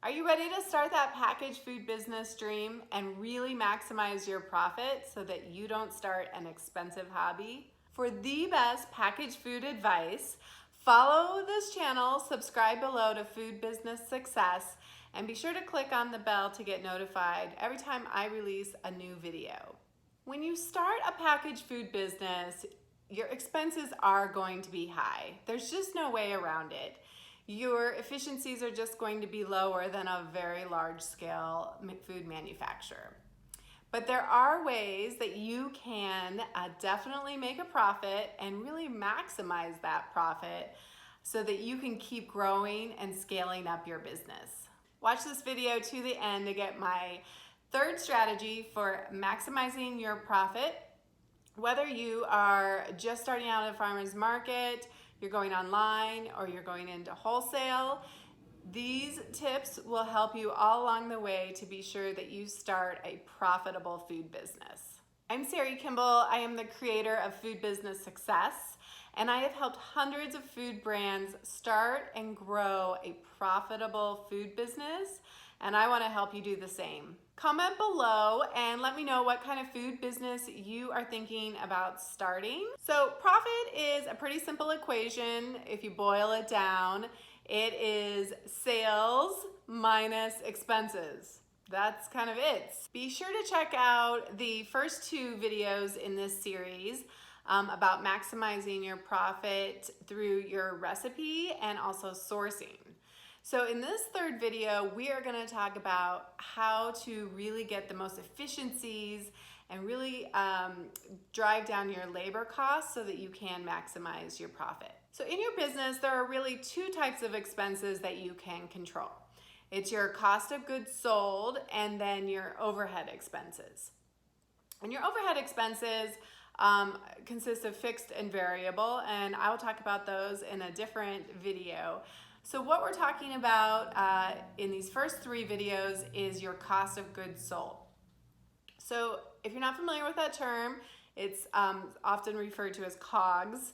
Are you ready to start that packaged food business dream and really maximize your profit so that you don't start an expensive hobby? For the best packaged food advice, follow this channel, subscribe below to Food Business Success, and be sure to click on the bell to get notified every time I release a new video. When you start a packaged food business, your expenses are going to be high. There's just no way around it. Your efficiencies are just going to be lower than a very large scale food manufacturer. But there are ways that you can definitely make a profit and really maximize that profit so that you can keep growing and scaling up your business. Watch this video to the end to get my third strategy for maximizing your profit. Whether you are just starting out at a farmer's market, you're going online, or you're going into wholesale, these tips will help you all along the way to be sure that you start a profitable food business. I'm Sari Kimbell. I am the creator of Food Business Success, and I have helped hundreds of food brands start and grow a profitable food business, and I want to help you do the same. Comment below and let me know what kind of food business you are thinking about starting. So profit is a pretty simple equation if you boil it down. It is sales minus expenses. That's kind of it. Be sure to check out the first two videos in this series about maximizing your profit through your recipe and also sourcing. So in this third video, we are going to talk about how to really get the most efficiencies and really drive down your labor costs so that you can maximize your profit. So in your business, there are really two types of expenses that you can control. It's your cost of goods sold and then your overhead expenses. And your overhead expenses consist of fixed and variable, and I will talk about those in a different video. So what we're talking about in these first three videos is your cost of goods sold. So if you're not familiar with that term, it's often referred to as COGS,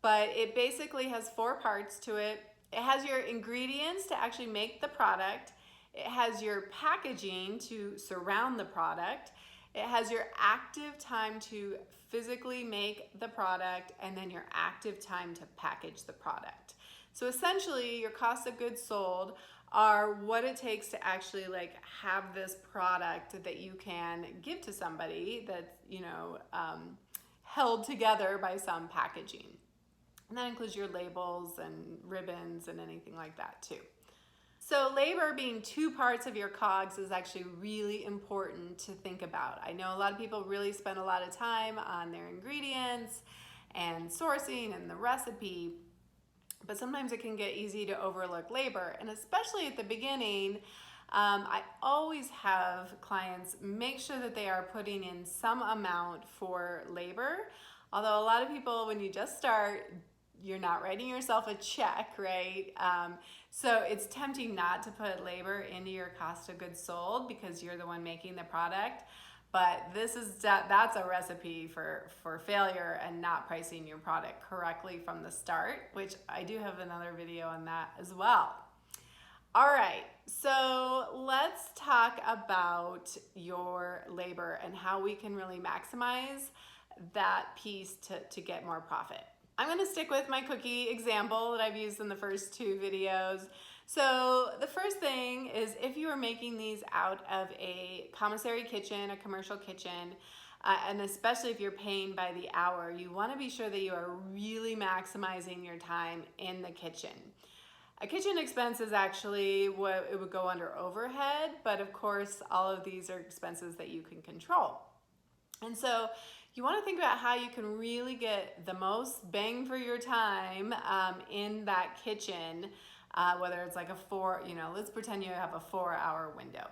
but it basically has four parts to it. It has your ingredients to actually make the product. It has your packaging to surround the product. It has your active time to physically make the product, and then your active time to package the product. So essentially, your cost of goods sold are what it takes to actually have this product that you can give to somebody that's held together by some packaging. And that includes your labels and ribbons and anything like that too. So labor being two parts of your COGS is actually really important to think about. I know a lot of people really spend a lot of time on their ingredients and sourcing and the recipe, but sometimes it can get easy to overlook labor. And especially at the beginning, I always have clients make sure that they are putting in some amount for labor. Although a lot of people, when you just start, you're not writing yourself a check, right? So it's tempting not to put labor into your cost of goods sold because you're the one making the product. But that's a recipe for failure and not pricing your product correctly from the start, which I do have another video on that as well. All right, so let's talk about your labor and how we can really maximize that piece to get more profit. I'm gonna stick with my cookie example that I've used in the first two videos. So the first thing is if you are making these out of a commissary kitchen, a commercial kitchen, and especially if you're paying by the hour, you wanna be sure that you are really maximizing your time in the kitchen. A kitchen expense is actually what it would go under overhead, but of course, all of these are expenses that you can control. And so you want to think about how you can really get the most bang for your time in that kitchen, whether it's like let's pretend you have a 4-hour window.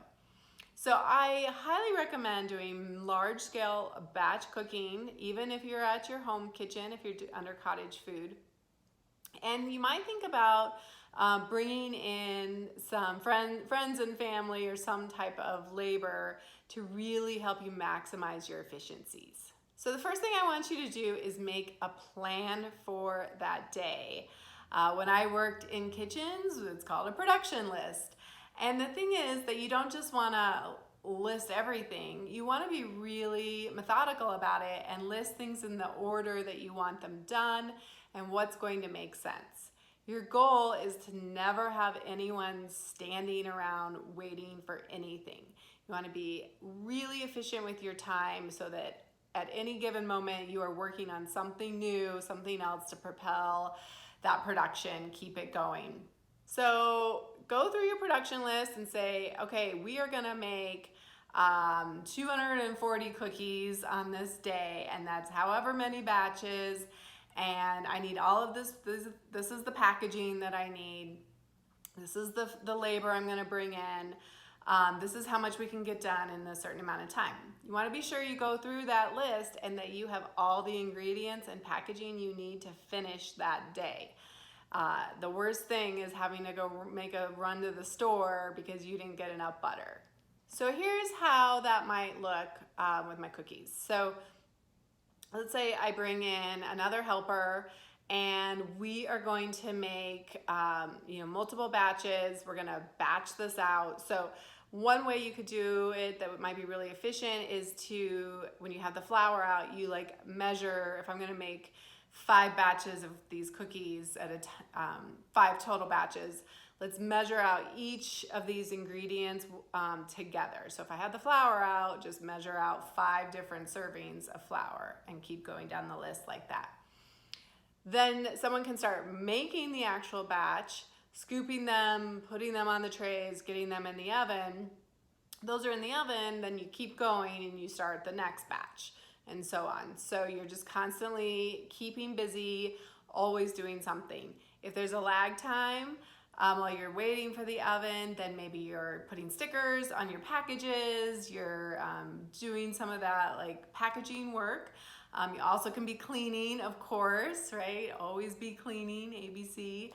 So I highly recommend doing large scale batch cooking, even if you're at your home kitchen, if you're under cottage food. And you might think about bringing in some friends and family or some type of labor to really help you maximize your efficiencies. So the first thing I want you to do is make a plan for that day. When I worked in kitchens, it's called a production list. And the thing is that you don't just want to list everything. You want to be really methodical about it and list things in the order that you want them done and what's going to make sense. Your goal is to never have anyone standing around waiting for anything. You want to be really efficient with your time so that at any given moment you are working on something new, something else to propel that production, keep it going. So go through your production list and say, okay, we are gonna make 240 cookies on this day, and that's however many batches, and I need all of this. This is the packaging that I need. This is the labor I'm gonna bring in. This is how much we can get done in a certain amount of time. You wanna be sure you go through that list and that you have all the ingredients and packaging you need to finish that day. The worst thing is having to go make a run to the store because you didn't get enough butter. So here's how that might look with my cookies. So let's say I bring in another helper and we are going to make multiple batches. We're gonna batch this out. So one way you could do it that might be really efficient is to, when you have the flour out, you like measure, if I'm gonna make 5 batches of these cookies at a 5 total batches, let's measure out each of these ingredients together. So if I had the flour out, just measure out 5 different servings of flour and keep going down the list like that. Then someone can start making the actual batch, scooping them, putting them on the trays, getting them in the oven. Those are in the oven, then you keep going and you start the next batch, and so on. So you're just constantly keeping busy, always doing something. If there's a lag time while you're waiting for the oven, then maybe you're putting stickers on your packages, you're doing some of that like packaging work. You also can be cleaning, of course, right? Always be cleaning, ABC,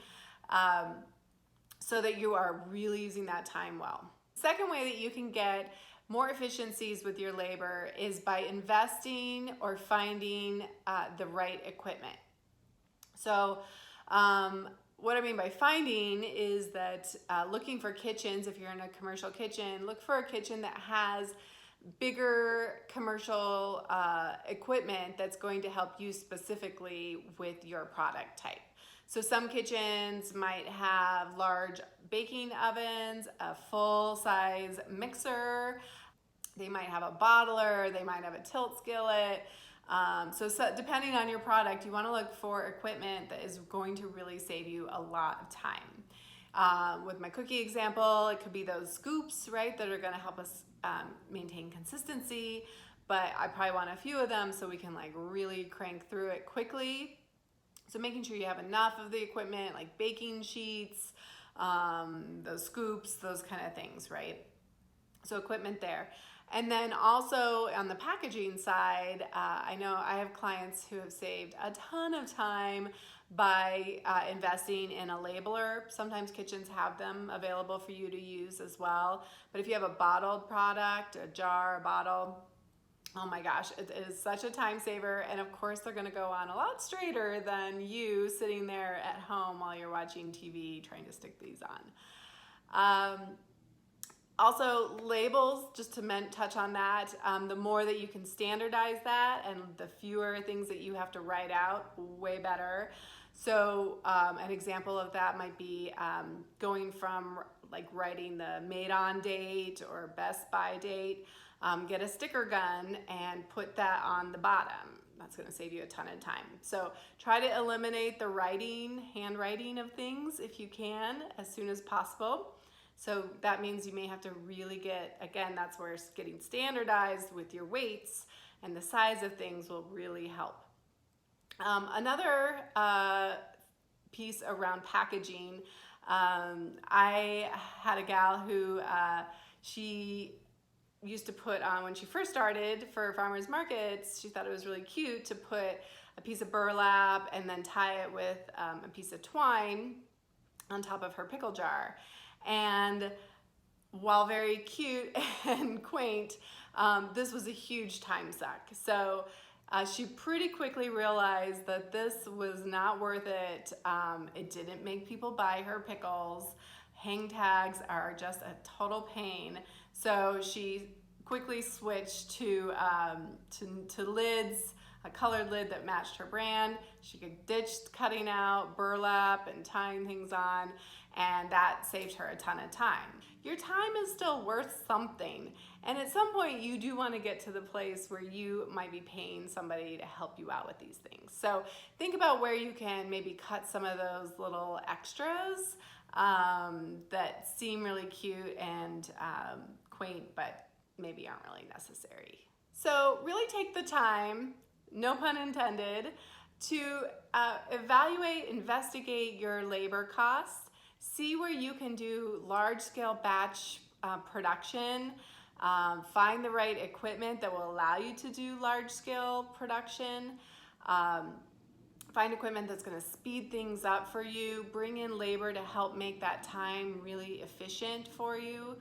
so that you are really using that time well. Second way that you can get more efficiencies with your labor is by investing or finding the right equipment. So what I mean by finding is that looking for kitchens, if you're in a commercial kitchen, look for a kitchen that has bigger commercial equipment that's going to help you specifically with your product type. So some kitchens might have large baking ovens, a full-size mixer, they might have a bottler, they might have a tilt skillet. So depending on your product, you want to look for equipment that is going to really save you a lot of time. With my cookie example, it could be those scoops, right, that are going to help us maintain consistency, but I probably want a few of them so we can like really crank through it quickly. So making sure you have enough of the equipment, like baking sheets, those scoops, those kind of things, right? So equipment there. And then also on the packaging side, I know I have clients who have saved a ton of time by investing in a labeler. Sometimes kitchens have them available for you to use as well. But if you have a bottled product, a jar, a bottle, oh my gosh, it is such a time saver. And of course, they're gonna go on a lot straighter than you sitting there at home while you're watching TV trying to stick these on. Also, labels, just to touch on that, the more that you can standardize that and the fewer things that you have to write out, way better. So an example of that might be going from like writing the made on date or best by date, get a sticker gun and put that on the bottom. That's gonna save you a ton of time. So try to eliminate the handwriting of things if you can, as soon as possible. So that means you may have to really again, that's where getting standardized with your weights and the size of things will really help. Another piece around packaging, I had a gal who she used to put on, when she first started for farmers markets, she thought it was really cute to put a piece of burlap and then tie it with a piece of twine on top of her pickle jar. And while very cute and quaint, this was a huge time suck. So she pretty quickly realized that this was not worth it. It didn't make people buy her pickles. hang tags are just a total pain. So she quickly switched to lids, a colored lid that matched her brand. She could ditch cutting out burlap and tying things on, and that saved her a ton of time. Your time is still worth something, and at some point you do want to get to the place where you might be paying somebody to help you out with these things. So think about where you can maybe cut some of those little extras that seem really cute and quaint, but maybe aren't really necessary. So really take the time, no pun intended, to evaluate, investigate your labor costs, see where you can do large-scale batch production, find the right equipment that will allow you to do large-scale production, find equipment that's going to speed things up for you, bring in labor to help make that time really efficient for you.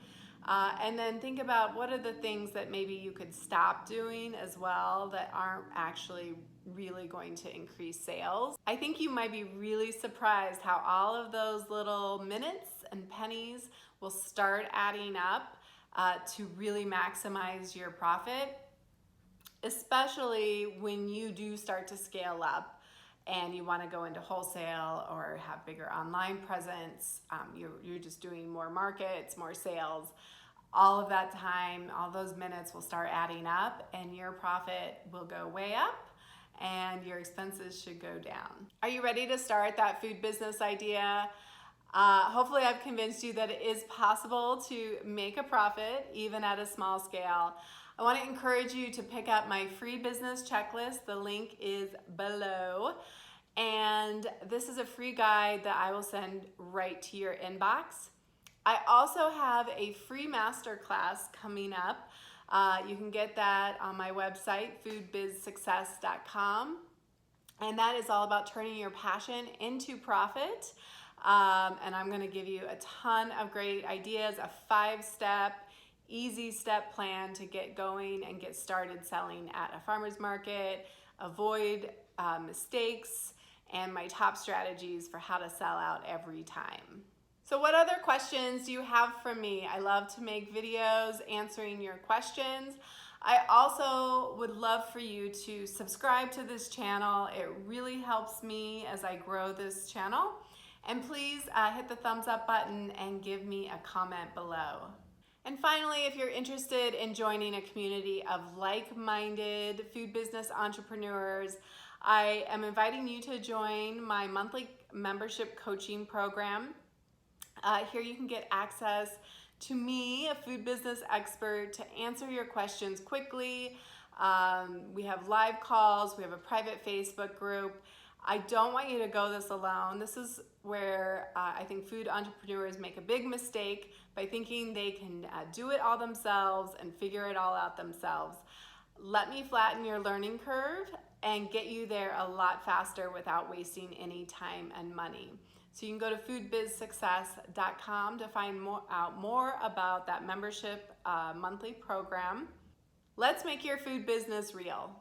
And then think about what are the things that maybe you could stop doing as well that aren't actually really going to increase sales. I think you might be really surprised how all of those little minutes and pennies will start adding up to really maximize your profit, especially when you do start to scale up and you want to go into wholesale or have bigger online presence. You're just doing more markets, more sales. All of that time, all those minutes will start adding up, and your profit will go way up and your expenses should go down. Are you ready to start that food business idea? Hopefully I've convinced you that it is possible to make a profit even at a small scale. I want to encourage you to pick up my free business checklist. The link is below. And this is a free guide that I will send right to your inbox. I also have a free masterclass coming up. You can get that on my website, foodbizsuccess.com. And that is all about turning your passion into profit. And I'm going to give you a ton of great ideas, a 5-step, easy step plan to get going and get started selling at a farmer's market, avoid mistakes, and my top strategies for how to sell out every time. So what other questions do you have for me? I love to make videos answering your questions. I also would love for you to subscribe to this channel. It really helps me as I grow this channel. And please hit the thumbs up button and give me a comment below. And finally, if you're interested in joining a community of like-minded food business entrepreneurs, I am inviting you to join my monthly membership coaching program. Here you can get access to me, a food business expert, to answer your questions quickly. We have live calls, we have a private Facebook group. I don't want you to go this alone. This is where I think food entrepreneurs make a big mistake by thinking they can do it all themselves and figure it all out themselves. Let me flatten your learning curve and get you there a lot faster without wasting any time and money. So you can go to foodbizsuccess.com to find out more about that membership monthly program. Let's make your food business real.